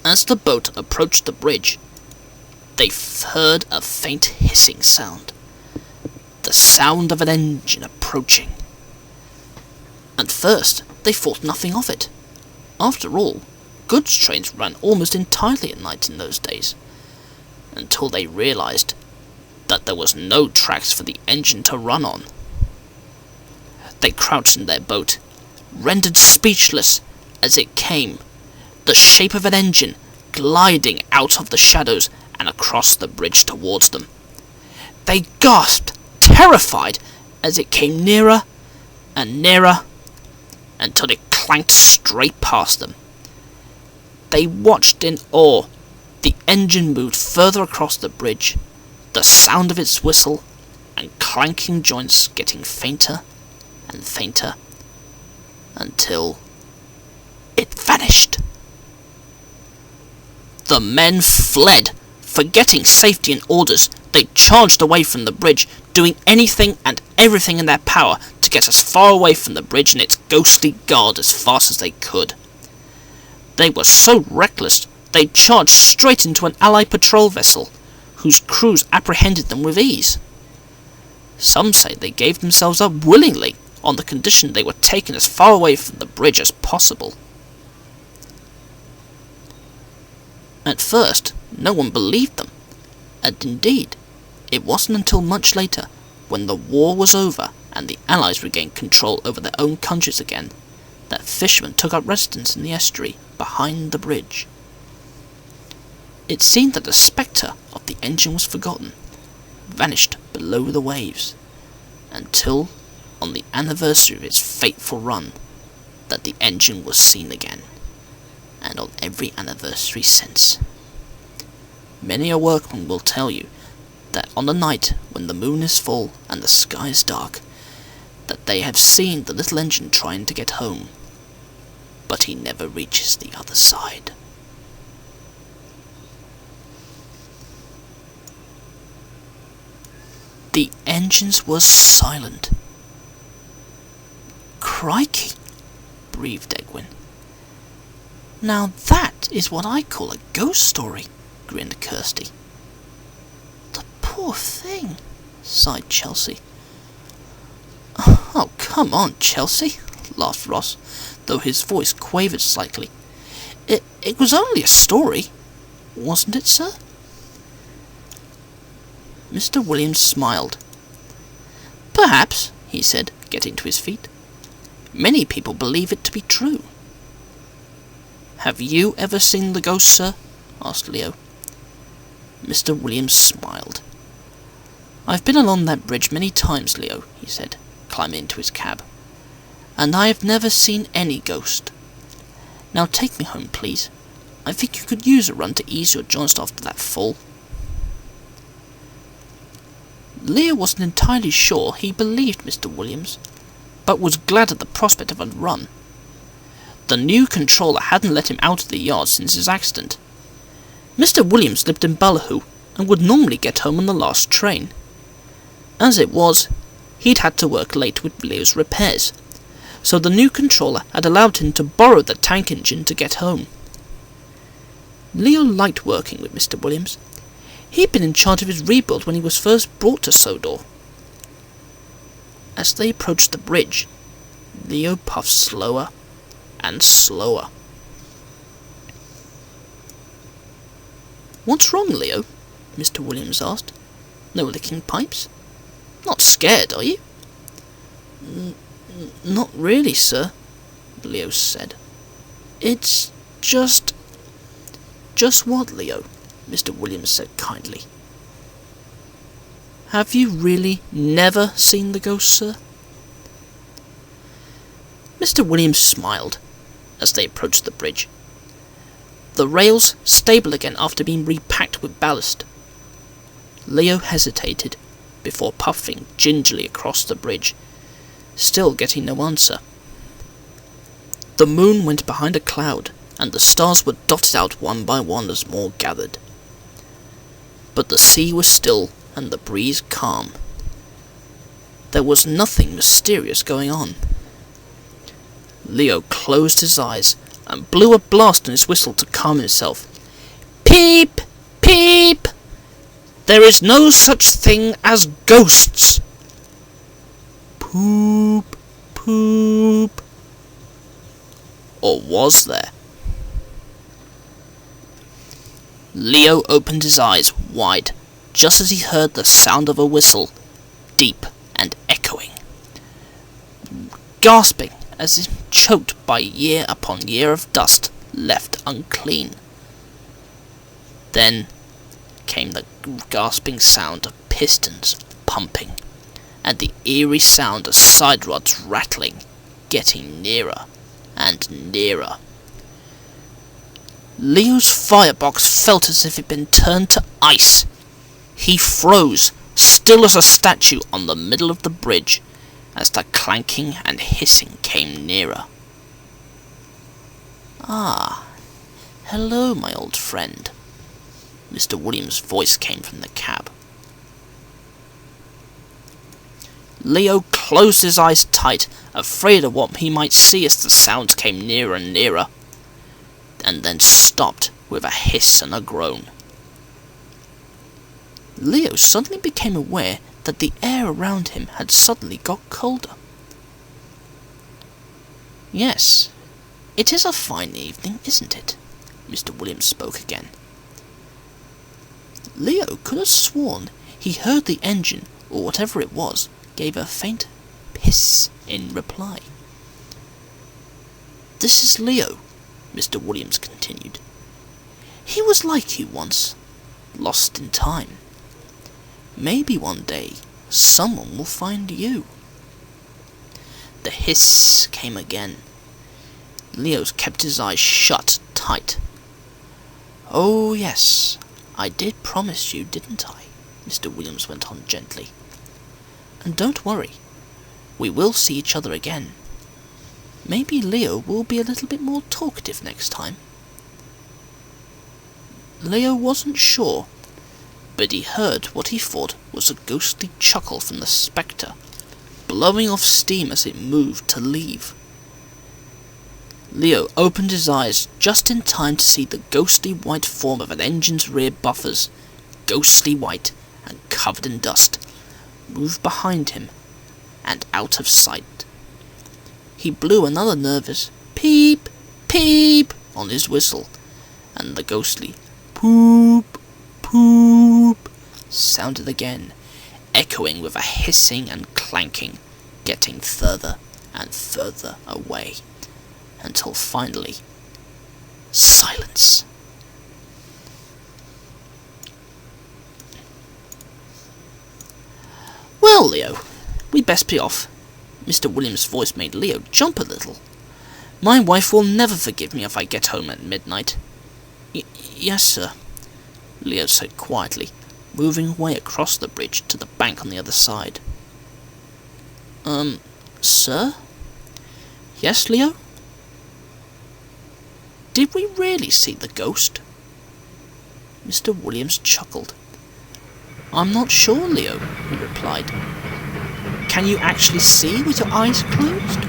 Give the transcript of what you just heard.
As the boat approached the bridge, they heard a faint hissing sound. The sound of an engine approaching. At first, they thought nothing of it. After all, goods trains ran almost entirely at night in those days, until they realized that there was no tracks for the engine to run on. They crouched in their boat, rendered speechless as it came, the shape of an engine gliding out of the shadows and across the bridge towards them. They gasped, terrified, as it came nearer and nearer until it clanked straight past them. They watched in awe. The engine moved further across the bridge, the sound of its whistle and clanking joints getting fainter and fainter until it vanished. The men fled. Forgetting safety and orders, they charged away from the bridge, doing anything and everything in their power to get as far away from the bridge and its ghostly guard as fast as they could. They were so reckless, they charged straight into an Allied patrol vessel, whose crews apprehended them with ease. Some say they gave themselves up willingly, on the condition they were taken as far away from the bridge as possible. At first, no one believed them, and indeed, it wasn't until much later, when the war was over and the Allies regained control over their own countries again, that fishermen took up residence in the estuary behind the bridge. It seemed that the spectre of the engine was forgotten, vanished below the waves, until, on the anniversary of its fateful run, that the engine was seen again, and on every anniversary since. Many a workman will tell you that on the night when the moon is full and the sky is dark, that they have seen the little engine trying to get home, but he never reaches the other side. The engines were silent. "Crikey," breathed Edwin. "Now that is what I call a ghost story," grinned Kirsty. "The poor thing," sighed Chelsea. "Oh, come on, Chelsea," laughed Ross, though his voice quavered slightly. It was only a story, wasn't it, sir?" Mr. Williams smiled. "Perhaps," he said, getting to his feet. "Many people believe it to be true." "Have you ever seen the ghost, sir?" asked Leo. Mr. Williams smiled. "I've been along that bridge many times, Leo," he said, climbing into his cab, "and I have never seen any ghost. Now take me home, please. I think you could use a run to ease your joints after that fall." Leo wasn't entirely sure he believed Mr. Williams, but was glad at the prospect of a run. The new controller hadn't let him out of the yard since his accident. Mr. Williams lived in Ballyhoo and would normally get home on the last train. As it was, he'd had to work late with Leo's repairs, so the new controller had allowed him to borrow the tank engine to get home. Leo liked working with Mr. Williams. He'd been in charge of his rebuild when he was first brought to Sodor. As they approached the bridge, Leo puffed slower and slower. "What's wrong, Leo?" Mr. Williams asked. "No licking pipes? Not scared, are you?" Not really, sir," Leo said. "It's just..." "Just what, Leo?" Mr. Williams said kindly. "Have you really never seen the ghost, sir?" Mr. Williams smiled as they approached the bridge. The rails stable again after being repacked with ballast. Leo hesitated before puffing gingerly across the bridge, still getting no answer. The moon went behind a cloud, and the stars were dotted out one by one as more gathered. But the sea was still and the breeze calm. There was nothing mysterious going on. Leo closed his eyes and blew a blast on his whistle to calm himself, Peep! Peep! There is no such thing as ghosts! Poop! Poop! Or was there? Leo opened his eyes wide just as he heard the sound of a whistle, deep and echoing. Gasping as if choked by year upon year of dust left unclean. Then came the gasping sound of pistons pumping, and the eerie sound of side rods rattling, getting nearer and nearer. Leo's firebox felt as if it had been turned to ice. He froze, still as a statue on the middle of the bridge, as the clanking and hissing came nearer. "Ah, hello, my old friend." Mr. Williams' voice came from the cab. Leo closed his eyes tight, afraid of what he might see as the sounds came nearer and nearer, and then stopped with a hiss and a groan. Leo suddenly became aware that the air around him had suddenly got colder. "Yes, it is a fine evening, isn't it?" Mr. Williams spoke again. Leo could have sworn he heard the engine, or whatever it was, gave a faint hiss in reply. "This is Leo," Mr. Williams continued. "He was like you once, lost in time. Maybe one day someone will find you." The hiss came again. Leo kept his eyes shut tight. "Oh yes, I did promise you, didn't I?" Mr. Williams went on gently. "And don't worry, we will see each other again. Maybe Leo will be a little bit more talkative next time." Leo wasn't sure, but he heard what he thought was a ghostly chuckle from the spectre, blowing off steam as it moved to leave. Leo opened his eyes just in time to see the ghostly white form of an engine's rear buffers, ghostly white and covered in dust, move behind him and out of sight. He blew another nervous peep, peep on his whistle, and the ghostly poop, poop sounded again, echoing with a hissing and clanking, getting further and further away, until finally, silence. "Well, Leo, we'd best be off." Mr. Williams' voice made Leo jump a little. "My wife will never forgive me if I get home at midnight." Yes, sir," Leo said quietly, moving away across the bridge to the bank on the other side. Sir?" "Yes, Leo?" "Did we really see the ghost?" Mr. Williams chuckled. "I'm not sure, Leo," he replied. "Can you actually see with your eyes closed?"